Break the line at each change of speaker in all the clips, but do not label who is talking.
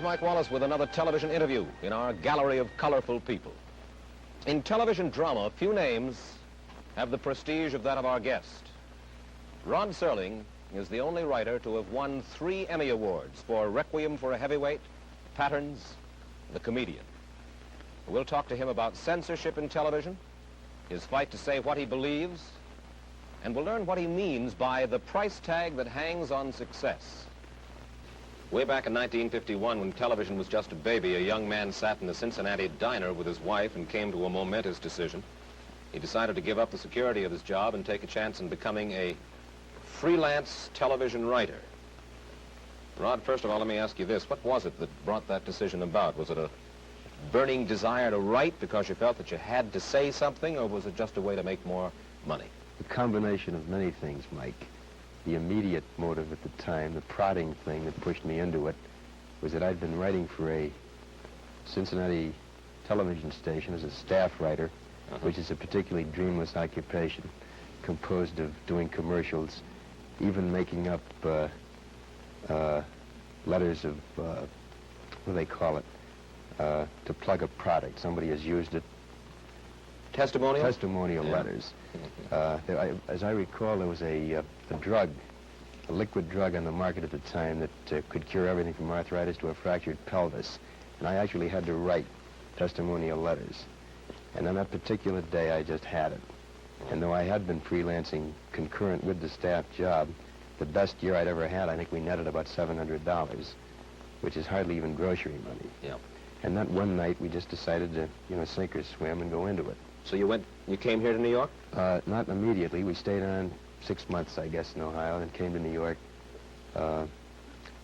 Mike Wallace with another television interview in our gallery of colorful people. In television drama, few names have the prestige of that of our guest. Rod Serling is the only writer to have won 3 Emmy Awards for Requiem for a Heavyweight, Patterns, The Comedian. We'll talk to him about censorship in television, his fight to say what he believes, and we'll learn what he means by the price tag that hangs on success. Way back in 1951, when television was just a baby, a young man sat in a Cincinnati diner with his wife and came to a momentous decision. He decided to give up the security of his job and take a chance in becoming a freelance television writer. Rod, first of all, let me ask you this. What was it that brought that decision about? Was it a burning desire to write because you felt that you had to say something, or was it just a way to make more money?
A combination of many things, Mike. The immediate motive at the time, the prodding thing that pushed me into it, was that I'd been writing for a Cincinnati television station as a staff writer, which is a particularly dreamless occupation, composed of doing commercials, even making up letters of, what do they call it, to plug a product. Somebody has used it.
Testimonial?
Testimonial letters. As I recall, there was a drug, a liquid drug on the market at the time that could cure everything from arthritis to a fractured pelvis. And I actually had to write testimonial letters. And on that particular day, I just had it. And though I had been freelancing concurrent with the staff job, the best year I'd ever had, I think we netted about $700, which is hardly even grocery money.
Yeah.
And that one night, we just decided to, sink or swim and go into it.
So you came here to New York?
Not immediately. We stayed on 6 months, I guess, in Ohio, and came to New York.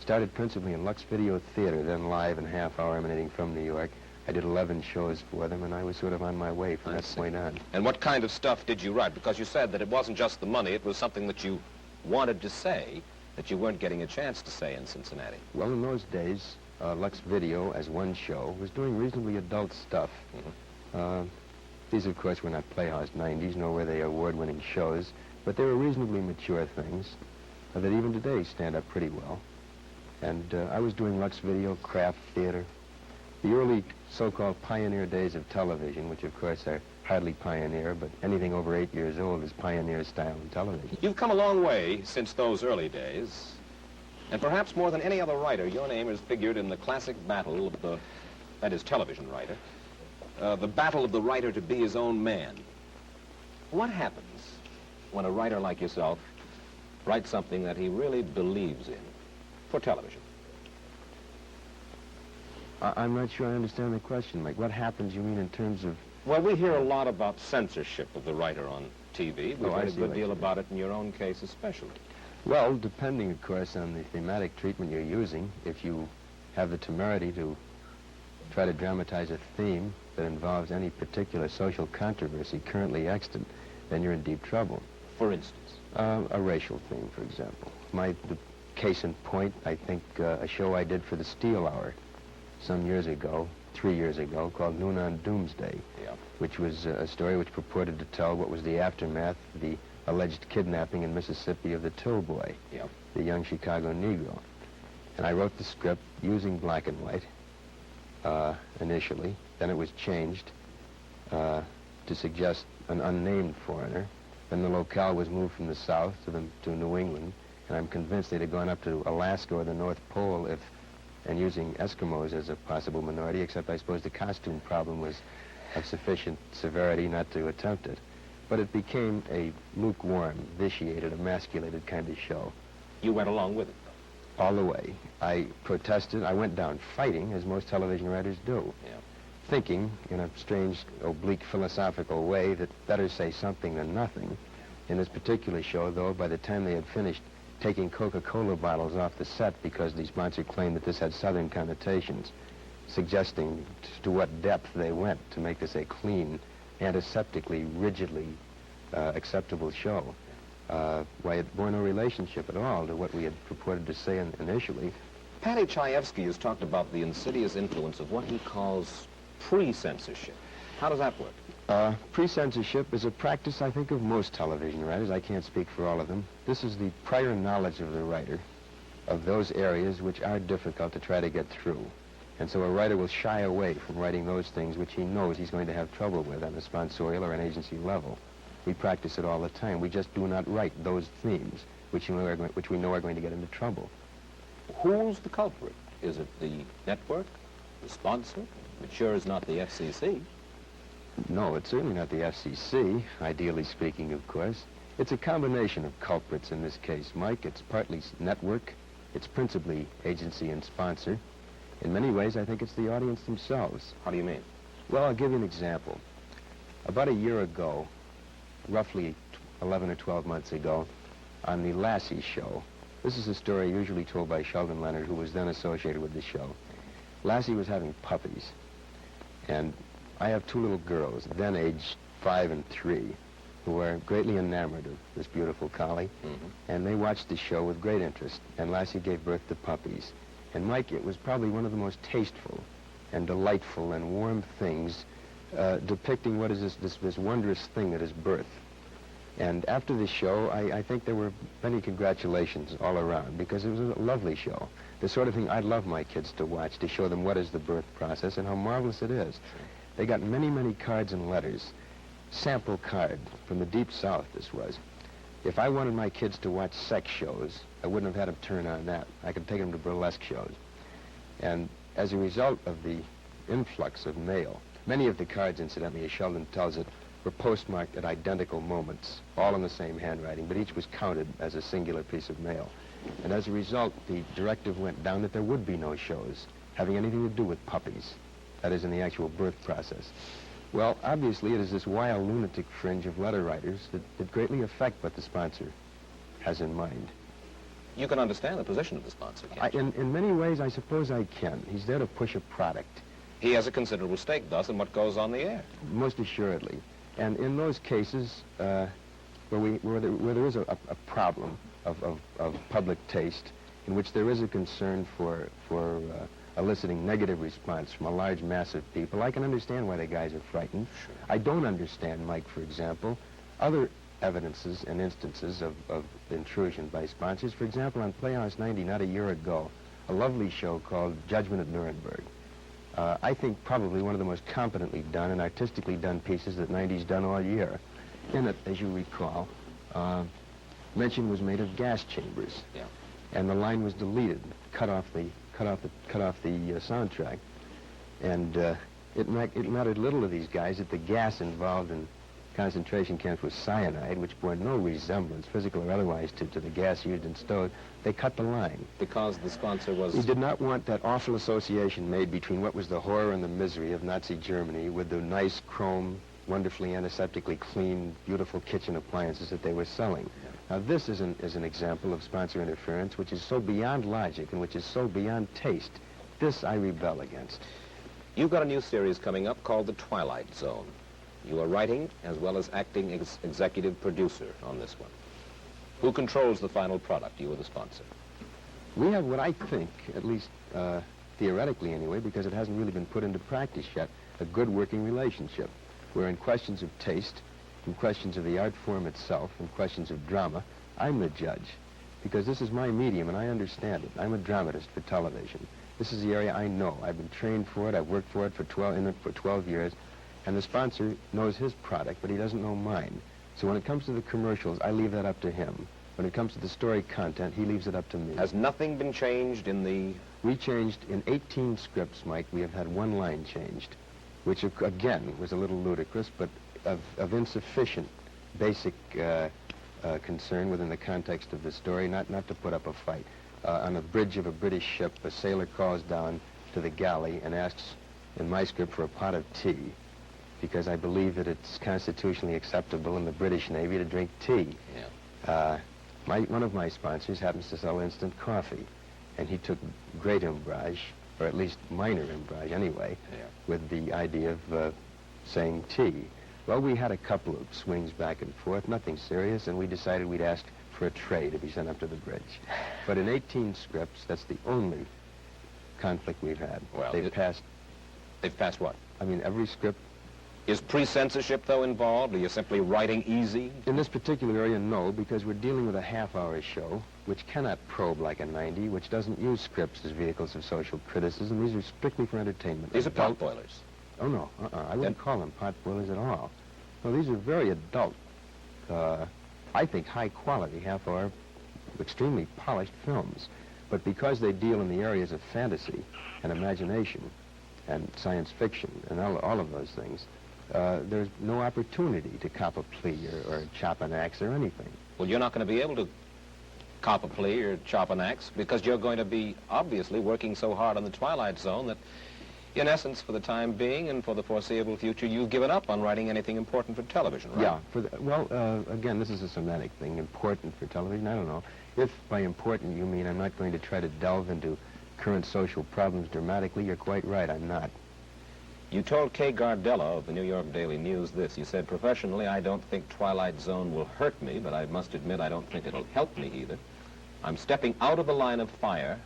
Started principally in Lux Video Theater, then live and half-hour emanating from New York. I did 11 shows for them, and I was sort of on my way from that point on.
And what kind of stuff did you write? Because you said that it wasn't just the money, it was something that you wanted to say that you weren't getting a chance to say in Cincinnati.
Well, in those days, Lux Video, as one show, was doing reasonably adult stuff. These, of course, were not Playhouse 90s, nor were they award-winning shows, but they were reasonably mature things that even today stand up pretty well. And I was doing Lux Video, craft theater, the early so-called pioneer days of television, which, of course, are hardly pioneer, but anything over 8 years old is pioneer style in television.
You've come a long way since those early days, and perhaps more than any other writer, your name has figured in the classic battle of that is, television writer, the battle of the writer to be his own man. What happens when a writer like yourself writes something that he really believes in for television?
I'm not sure I understand the question, Mike. What happens, you mean, in terms of...
Well, we hear a lot about censorship of the writer on TV. We've heard a good deal about it in your own case especially.
Well, depending, of course, on the thematic treatment you're using, if you have the temerity to try to dramatize a theme that involves any particular social controversy currently extant, then you're in deep trouble.
For instance?
A racial theme, for example. The case in point, I think, a show I did for the Steel Hour some years ago, 3 years ago, called Noon on Doomsday, which was a story which purported to tell what was the aftermath of the alleged kidnapping in Mississippi of the Till Boy, the young Chicago Negro. And I wrote the script using black and white initially. Then it was changed to suggest an unnamed foreigner. Then the locale was moved from the South to New England, and I'm convinced they'd have gone up to Alaska or the North Pole and using Eskimos as a possible minority, except I suppose the costume problem was of sufficient severity not to attempt it. But it became a lukewarm, vitiated, emasculated kind of show.
You went along with it?
All the way. I protested. I went down fighting, as most television writers do, thinking, in a strange, oblique, philosophical way, that better say something than nothing. In this particular show, though, by the time they had finished taking Coca-Cola bottles off the set because the sponsor claimed that this had Southern connotations, suggesting to what depth they went to make this a clean, antiseptically, rigidly acceptable show. Why, it bore no relationship at all to what we had purported to say initially.
Paddy Chayefsky has talked about the insidious influence of what he calls pre-censorship. How does that work?
Pre-censorship is a practice, I think, of most television writers. I can't speak for all of them. This is the prior knowledge of the writer of those areas which are difficult to try to get through. And so a writer will shy away from writing those things which he knows he's going to have trouble with on the sponsorial or an agency level. We practice it all the time. We just do not write those themes which we know are going to get into trouble.
Who's the culprit? Is it the network, the sponsor? It sure is not the FCC.
No, it's certainly not the FCC, ideally speaking, of course. It's a combination of culprits in this case, Mike. It's partly network. It's principally agency and sponsor. In many ways, I think it's the audience themselves.
How do you mean?
Well, I'll give you an example. About a year ago, roughly 11 or 12 months ago, on the Lassie show, this is a story usually told by Sheldon Leonard, who was then associated with the show. Lassie was having puppies, and I have two little girls, then aged 5 and 3, who are greatly enamored of this beautiful collie, and they watched the show with great interest, and Lassie gave birth to puppies. And Mike, it was probably one of the most tasteful and delightful and warm things depicting what is this wondrous thing that is birth. And after the show, I think there were many congratulations all around, because it was a lovely show. The sort of thing I'd love my kids to watch, to show them what is the birth process and how marvelous it is. They got many, many cards and letters. Sample card from the deep south, this was. If I wanted my kids to watch sex shows, I wouldn't have had them turn on that. I could take them to burlesque shows. And as a result of the influx of mail, many of the cards, incidentally, as Sheldon tells it, were postmarked at identical moments, all in the same handwriting, but each was counted as a singular piece of mail. And as a result, the directive went down that there would be no shows having anything to do with puppies, that is, in the actual birth process. Well, obviously, it is this wild lunatic fringe of letter writers that greatly affect what the sponsor has in mind.
You can understand the position of the sponsor, can't you?
In many ways, I suppose I can. He's there to push a product.
He has a considerable stake, thus, in what goes on the air.
Most assuredly. And in those cases where there is a problem of public taste, in which there is a concern for eliciting negative response from a large mass of people, I can understand why the guys are frightened.
Sure.
I don't understand, Mike, for example, other evidences and instances of intrusion by sponsors. For example, on Playhouse 90, not a year ago, a lovely show called Judgment at Nuremberg. I think probably one of the most competently done and artistically done pieces that 90's done all year. In it, as you recall, mention was made of gas chambers.
Yeah.
And the line was deleted, cut off the soundtrack. And it mattered little to these guys that the gas involved in concentration camps was cyanide, which bore no resemblance, physical or otherwise, to the gas used in stoves. They cut the line.
Because the sponsor was...
He did not want that awful association made between what was the horror and the misery of Nazi Germany with the nice chrome, wonderfully antiseptically clean, beautiful kitchen appliances that they were selling. Now, this is an example of sponsor interference which is so beyond logic and which is so beyond taste. This I rebel against.
You've got a new series coming up called The Twilight Zone. You are writing as well as acting executive producer on this one. Who controls the final product, you or the sponsor?
We have what I think, at least theoretically anyway, because it hasn't really been put into practice yet, a good working relationship, where in questions of taste, in questions of the art form itself, in questions of drama, I'm the judge, because this is my medium and I understand it. I'm a dramatist for television. This is the area I know. I've been trained for it. I've worked for it for 12 years. And the sponsor knows his product, but he doesn't know mine. So when it comes to the commercials, I leave that up to him. When it comes to the story content, he leaves it up to me.
Has nothing been changed in the...
We changed in 18 scripts, Mike. We have had one line changed, which, again, was a little ludicrous, but of insufficient basic concern within the context of the story, not to put up a fight. On the bridge of a British ship, a sailor calls down to the galley and asks, in my script, for a pot of tea, because I believe that it's constitutionally acceptable in the British Navy to drink tea.
Yeah.
One of my sponsors happens to sell instant coffee, and he took great umbrage, or at least minor umbrage anyway, with the idea of saying tea. Well, we had a couple of swings back and forth, nothing serious, and we decided we'd ask for a tray to be sent up to the bridge. But in 18 scripts, that's the only conflict we've had.
Well,
They've passed
what?
I mean, every script
Is pre-censorship, though, involved? Are you simply writing easy?
In this particular area, no, because we're dealing with a half-hour show, which cannot probe like a 90, which doesn't use scripts as vehicles of social criticism. These are strictly for entertainment.
These are pot boilers.
Oh, no, I wouldn't call them pot boilers at all. No, these are very adult, I think high-quality, half-hour, extremely polished films. But because they deal in the areas of fantasy and imagination and science fiction and all of those things, there's no opportunity to cop a plea or chop an axe or anything.
Well, you're not going to be able to cop a plea or chop an axe because you're going to be obviously working so hard on the Twilight Zone that, in essence, for the time being and for the foreseeable future, you've given up on writing anything important for television, right?
Yeah. Again, this is a semantic thing. Important for television, I don't know. If by important you mean I'm not going to try to delve into current social problems dramatically, you're quite right, I'm not.
You told Kay Gardella of the New York Daily News this. You said, professionally, I don't think Twilight Zone will hurt me, but I must admit I don't think it'll help me either. I'm stepping out of the line of fire.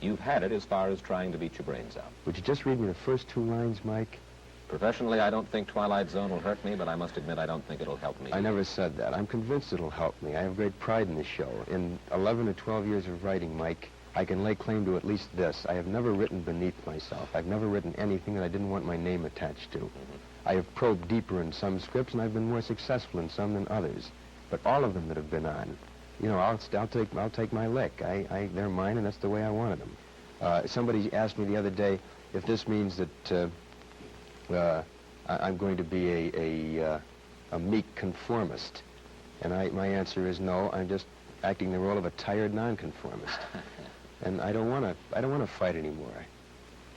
You've had it as far as trying to beat your brains out.
Would you just read me the first two lines, Mike?
Professionally, I don't think Twilight Zone will hurt me, but I must admit I don't think it'll help me.
I never said that. I'm convinced it'll help me. I have great pride in the show. In 11 or 12 years of writing, Mike, I can lay claim to at least this. I have never written beneath myself. I've never written anything that I didn't want my name attached to. I have probed deeper in some scripts, and I've been more successful in some than others. But all of them that have been on, you know, I'll take my lick. They're mine, and that's the way I wanted them. Somebody asked me the other day if this means that I'm going to be a meek conformist, and my answer is no. I'm just acting the role of a tired nonconformist. And I don't want to fight anymore.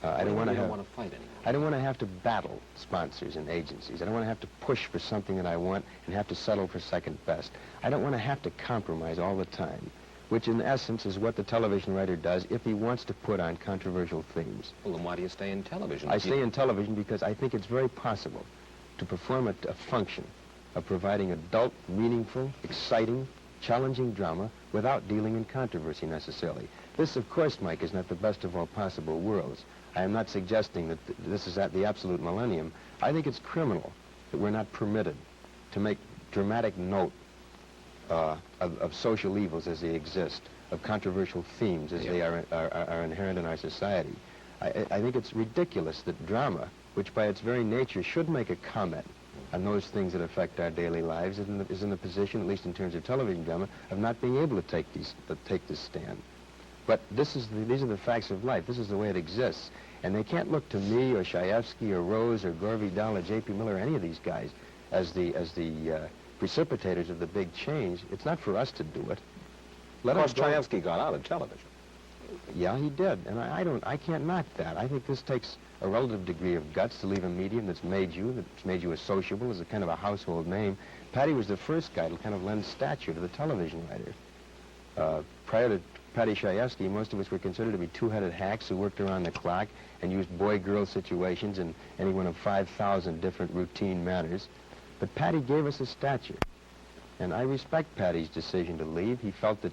I don't want to
fight anymore.
I don't want to have to battle sponsors and agencies. I don't want to have to push for something that I want and have to settle for second best. I don't want to have to compromise all the time, which in essence is what the television writer does if he wants to put on controversial themes.
Well, then why do you stay in television?
I stay in television because I think it's very possible to perform a function of providing adult, meaningful, exciting, challenging drama without dealing in controversy necessarily. This, of course, Mike, is not the best of all possible worlds. I am not suggesting that this is at the absolute millennium. I think it's criminal that we're not permitted to make dramatic note of social evils as they exist, of controversial themes as they are inherent in our society. I think it's ridiculous that drama, which by its very nature should make a comment on those things that affect our daily lives, is in the position, at least in terms of television drama, of not being able to take this stand. But these are the facts of life. This is the way it exists. And they can't look to me or Shaefsky or Rose or Gore Vidal or J.P. Miller or any of these guys as the precipitators of the big change. It's not for us to do it.
Of course, Shaefsky got out of television.
Yeah, he did. And I can't knock that. I think this takes a relative degree of guts to leave a medium that's made you as sociable, as a kind of a household name. Patty was the first guy to kind of lend stature to the television writer. Prior to Patty Shaefsky, most of us were considered to be two-headed hacks who worked around the clock and used boy-girl situations in any one of 5,000 different routine manners. But Patty gave us a stature. And I respect Patty's decision to leave. He felt that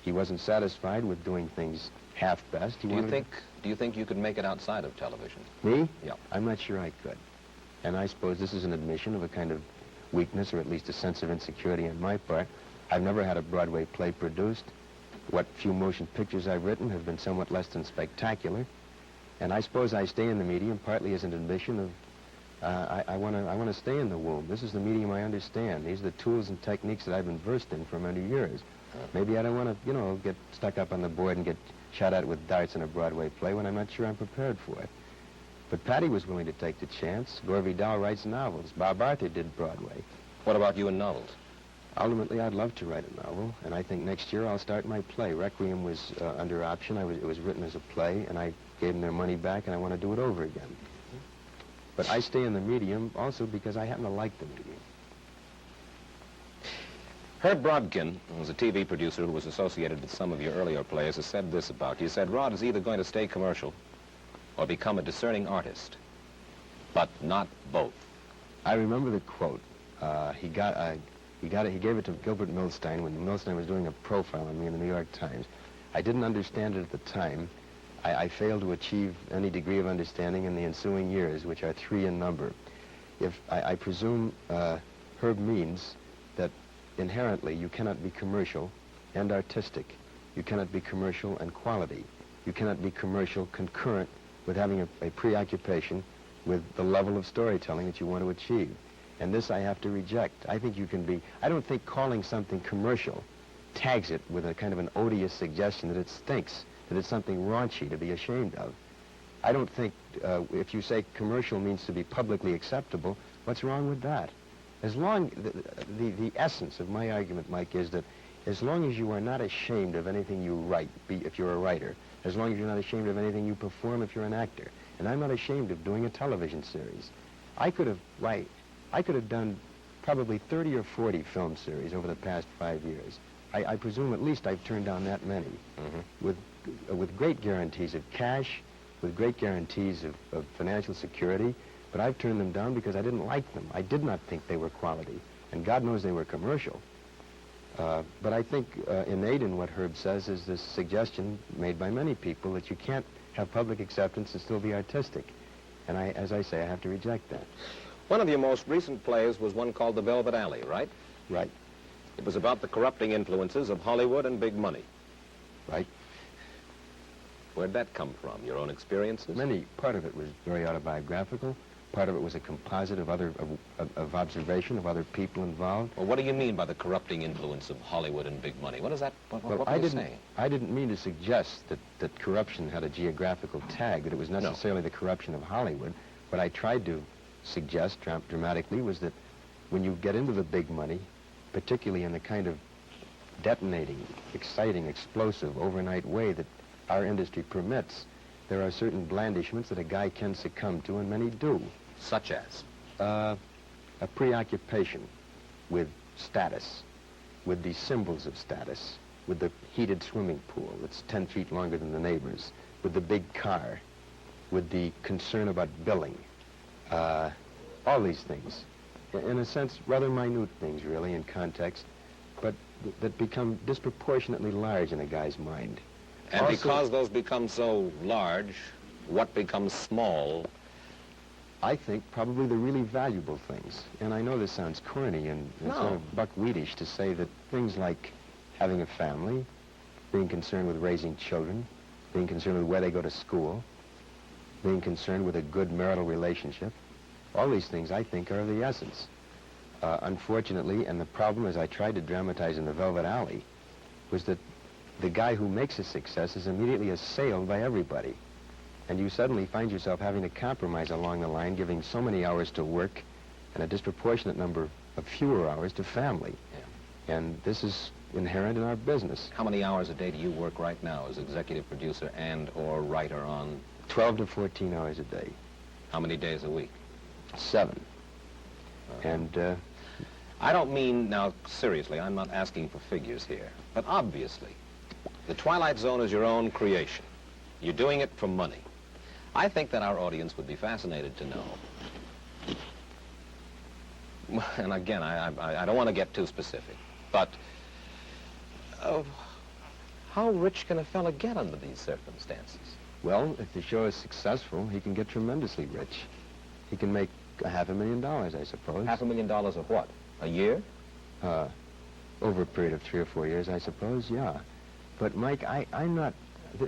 he wasn't satisfied with doing things half-best.
Do you think you could make it outside of television?
Me?
Yeah.
I'm not sure I could. And I suppose this is an admission of a kind of weakness, or at least a sense of insecurity on my part. I've never had a Broadway play produced. What few motion pictures I've written have been somewhat less than spectacular. And I suppose I stay in the medium partly as an admission of I want to stay in the womb. This is the medium I understand. These are the tools and techniques that I've been versed in for many years. Maybe I don't want to, get stuck up on the board and get shot at with darts in a Broadway play when I'm not sure I'm prepared for it. But Patty was willing to take the chance. Gore Vidal writes novels. Bob Arthur did Broadway.
What about you and novels?
Ultimately, I'd love to write a novel, and I think next year I'll start my play. Requiem was under option. It was written as a play, and I gave them their money back, and I want to do it over again. But I stay in the medium also because I happen to like the medium.
Herb Brodkin, who was a TV producer who was associated with some of your earlier plays, has said this about you. He said, Rod is either going to stay commercial or become a discerning artist, but not both.
I remember the quote. He gave it to Gilbert Milstein when Milstein was doing a profile on me in the New York Times. I didn't understand it at the time. I failed to achieve any degree of understanding in the ensuing years, which are 3 in number. I presume Herb means that inherently you cannot be commercial and artistic. You cannot be commercial and quality. You cannot be commercial concurrent with having a preoccupation with the level of storytelling that you want to achieve. And this I have to reject. I think you can be, I don't think calling something commercial tags it with a kind of an odious suggestion that it stinks, that it's something raunchy to be ashamed of. I don't think if you say commercial means to be publicly acceptable, what's wrong with that? As long, the essence of my argument, Mike, is that as long as you are not ashamed of anything you write, if you're a writer, as long as you're not ashamed of anything you perform if you're an actor, and I'm not ashamed of doing a television series. I could have done probably 30 or 40 film series over the past 5 years. I presume at least I've turned down that many, with great guarantees of cash, with great guarantees of financial security, but I've turned them down because I didn't like them. I did not think they were quality, and God knows they were commercial. But I think innate in what Herb says is this suggestion made by many people that you can't have public acceptance and still be artistic. And as I say, I have to reject that.
One of your most recent plays was one called The Velvet Alley, right?
Right.
It was about the corrupting influences of Hollywood and big money.
Right.
Where'd that come from? Your own experiences?
Part of it was very autobiographical. Part of it was a composite of observation of other people involved.
Well, what do you mean by the corrupting influence of Hollywood and big money? What is that? What are you saying?
I didn't mean to suggest that corruption had a geographical tag, that it was necessarily the corruption of Hollywood. What I tried to suggest dramatically was that when you get into the big money, particularly in the kind of detonating, exciting, explosive, overnight way that our industry permits, there are certain blandishments that a guy can succumb to, and many do.
Such as?
A preoccupation with status, with the symbols of status, with the heated swimming pool that's 10 feet longer than the neighbors, with the big car, with the concern about billing. All these things, in a sense, rather minute things, really, in context, but that become disproportionately large in a guy's mind.
And also, because those become so large, what becomes small?
I think probably the really valuable things. And I know this sounds corny and sort of buckwheatish to say that things like having a family, being concerned with raising children, being concerned with where they go to school, being concerned with a good marital relationship, all these things I think are of the essence. Unfortunately, and the problem, as I tried to dramatize in The Velvet Alley, was that the guy who makes a success is immediately assailed by everybody. And you suddenly find yourself having to compromise along the line, giving so many hours to work and a disproportionate number of fewer hours to family. Yeah. And this is inherent in our business.
How many hours a day do you work right now as executive producer and or writer on?
12 to 14 hours a day.
How many days a week?
7. And
I don't mean, now seriously, I'm not asking for figures here, but obviously, the Twilight Zone is your own creation. You're doing it for money. I think that our audience would be fascinated to know. And again, I don't want to get too specific, but how rich can a fella get under these circumstances?
Well, if the show is successful, he can get tremendously rich. He can make $500,000, I suppose.
$500,000 of what? A year?
Over a period of 3 or 4 years, I suppose, yeah. But, Mike, I'm not,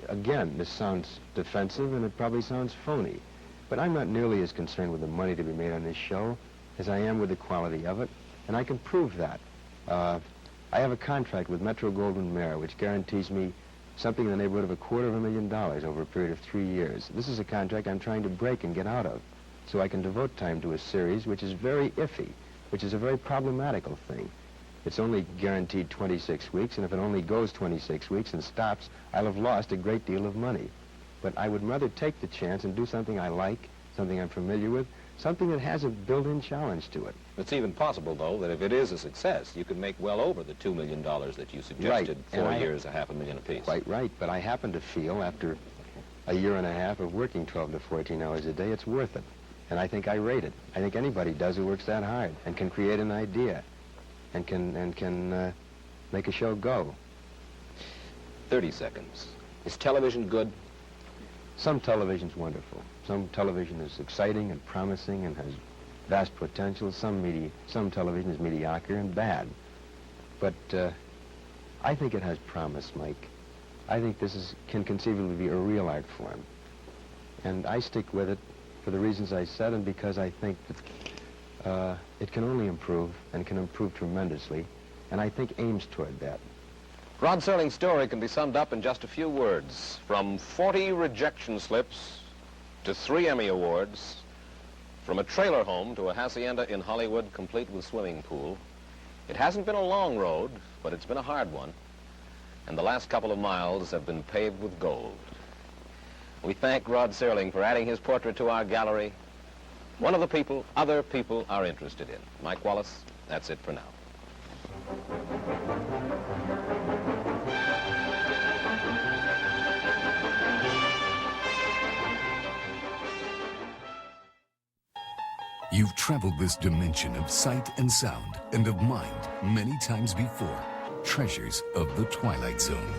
again, this sounds defensive and it probably sounds phony, but I'm not nearly as concerned with the money to be made on this show as I am with the quality of it, and I can prove that. I have a contract with Metro-Goldwyn-Mayer which guarantees me something in the neighborhood of $250,000 over a period of 3 years. This is a contract I'm trying to break and get out of, so I can devote time to a series which is very iffy, which is a very problematical thing. It's only guaranteed 26 weeks, and if it only goes 26 weeks and stops, I'll have lost a great deal of money. But I would rather take the chance and do something I like, something I'm familiar with, something that has a built-in challenge to it.
It's even possible, though, that if it is a success, you could make well over the $2 million that you suggested,
right.
4 years, $500,000 apiece.
Quite right, but I happen to feel, after a year and a half of working 12 to 14 hours a day, it's worth it. And I think I rate it. I think anybody does who works that hard and can create an idea and can make a show go.
30 seconds. Is television good?
Some television's wonderful. Some television is exciting and promising and has vast potential. Some television is mediocre and bad. But I think it has promise, Mike. I think this can conceivably be a real art form. And I stick with it for the reasons I said, and because I think that it can only improve, and can improve tremendously, and I think aims toward that.
Rod Serling's story can be summed up in just a few words. From 40 rejection slips to 3 Emmy Awards, from a trailer home to a hacienda in Hollywood complete with swimming pool. It hasn't been a long road, but it's been a hard one, and the last couple of miles have been paved with gold. We thank Rod Serling for adding his portrait to our gallery. One of the people other people are interested in. Mike Wallace, that's it for now.
You've traveled this dimension of sight and sound and of mind many times before. Treasures of the Twilight Zone.